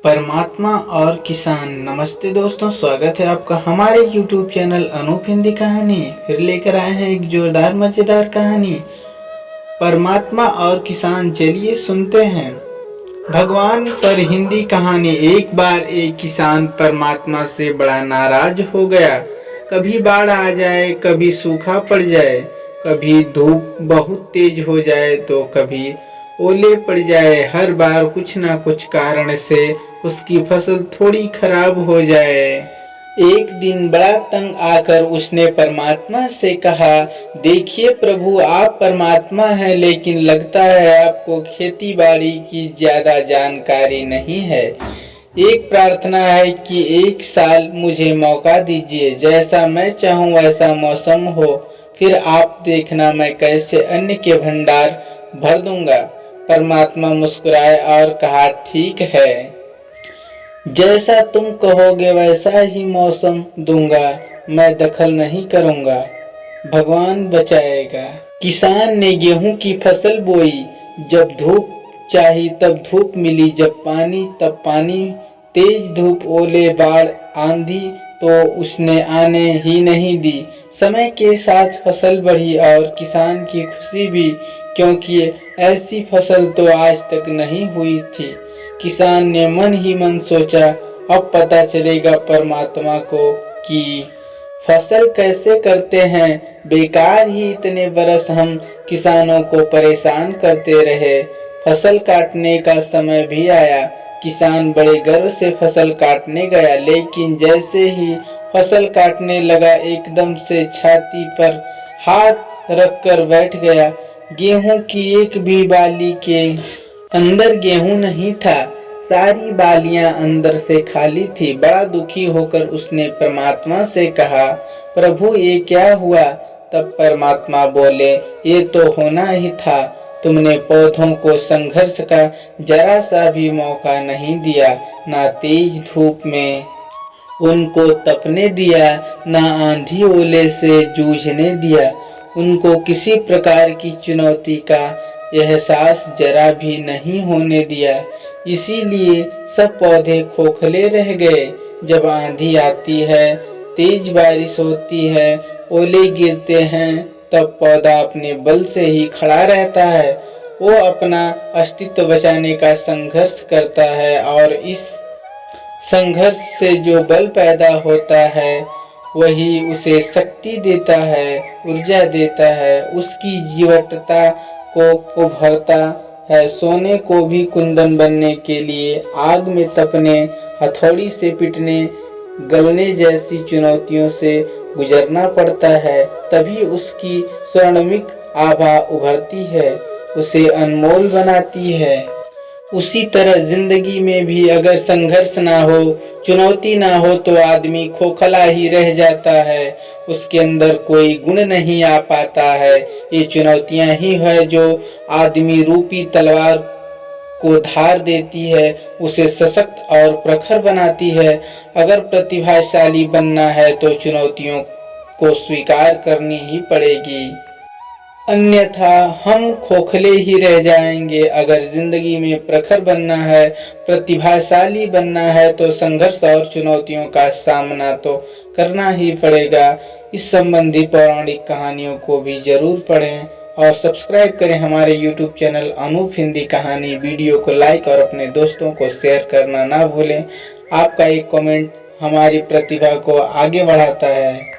परमात्मा और किसान। नमस्ते दोस्तों, स्वागत है आपका हमारे YouTube चैनल अनूप हिंदी कहानी। फिर लेकर आए हैं एक जोरदार मजेदार कहानी, परमात्मा और किसान। चलिए सुनते हैं। भगवान पर हिंदी कहानी। एक बार एक किसान परमात्मा से बड़ा नाराज हो गया। कभी बाढ़ आ जाए, कभी सूखा पड़ जाए, कभी धूप बहुत तेज हो जाए तो कभी ओले पड़ जाए। हर बार कुछ ना कुछ कारण से उसकी फसल थोड़ी खराब हो जाए। एक दिन बड़ा तंग आकर उसने परमात्मा से कहा, देखिए प्रभु, आप परमात्मा हैं, लेकिन लगता है आपको खेती बाड़ी की ज्यादा जानकारी नहीं है। एक प्रार्थना है कि एक साल मुझे मौका दीजिए, जैसा मैं चाहूँ वैसा मौसम हो, फिर आप देखना मैं कैसे अन्न के भंडार भर दूंगा। परमात्मा मुस्कुराए और कहा, ठीक है, जैसा तुम कहोगे वैसा ही मौसम दूंगा, मैं दखल नहीं करूंगा, भगवान बचाएगा। किसान ने गेहूं की फसल बोई। जब धूप चाहिए तब धूप मिली, जब पानी तब पानी। तेज धूप, ओले, बाढ़, आंधी तो उसने आने ही नहीं दी। समय के साथ फसल बढ़ी और किसान की खुशी भी, क्योंकि ऐसी फसल तो आज तक नहीं हुई थी। किसान ने मन ही मन सोचा, अब पता चलेगा परमात्मा को कि फसल कैसे करते हैं। बेकार ही इतने बरस हम किसानों को परेशान करते रहे। फसल काटने का समय भी आया। किसान बड़े गर्व से फसल काटने गया, लेकिन जैसे ही फसल काटने लगा एकदम से छाती पर हाथ रखकर बैठ गया। गेहूं की एक भी बाली के अंदर गेहूं नहीं था, सारी बालियां अंदर से खाली थी। बड़ा दुखी होकर उसने परमात्मा से कहा, प्रभु ये क्या हुआ। तब परमात्मा बोले, ये तो होना ही था, तुमने पौधों को संघर्ष का जरा सा भी मौका नहीं दिया। ना तेज धूप में उनको तपने दिया, ना आंधी ओले से जूझने दिया। उनको किसी प्रकार की चुनौती का एहसास जरा भी नहीं होने दिया। इसीलिए सब पौधे खोखले रह गए। जब आंधी आती है, तेज बारिश होती है, ओले गिरते हैं, तब पौधा अपने बल से ही खड़ा रहता है। वो अपना अस्तित्व बचाने का संघर्ष करता है, और इस संघर्ष से जो बल पैदा होता है वही उसे शक्ति देता है, ऊर्जा देता है, उसकी जीवटता को उभरता है। सोने को भी कुंदन बनने के लिए आग में तपने, हथौड़ी से पीटने, गलने जैसी चुनौतियों से गुजरना पड़ता है, तभी उसकी स्वर्णिम आभा उभरती है, उसे अनमोल बनाती है। उसी तरह जिंदगी में भी अगर संघर्ष ना हो, चुनौती ना हो, तो आदमी खोखला ही रह जाता है, उसके अंदर कोई गुण नहीं आ पाता है। ये चुनौतियां ही है जो आदमी रूपी तलवार को धार देती है, उसे सशक्त और प्रखर बनाती है। अगर प्रतिभाशाली बनना है तो चुनौतियों को स्वीकार करनी ही पड़ेगी, अन्यथा हम खोखले ही रह जाएंगे। अगर जिंदगी में प्रखर बनना है, प्रतिभाशाली बनना है, तो संघर्ष और चुनौतियों का सामना तो करना ही पड़ेगा। इस संबंधी पौराणिक कहानियों को भी जरूर पढ़ें और सब्सक्राइब करें हमारे YouTube चैनल अनूप हिंदी कहानी। वीडियो को लाइक और अपने दोस्तों को शेयर करना ना भूलें। आपका एक कमेंट हमारी प्रतिभा को आगे बढ़ाता है।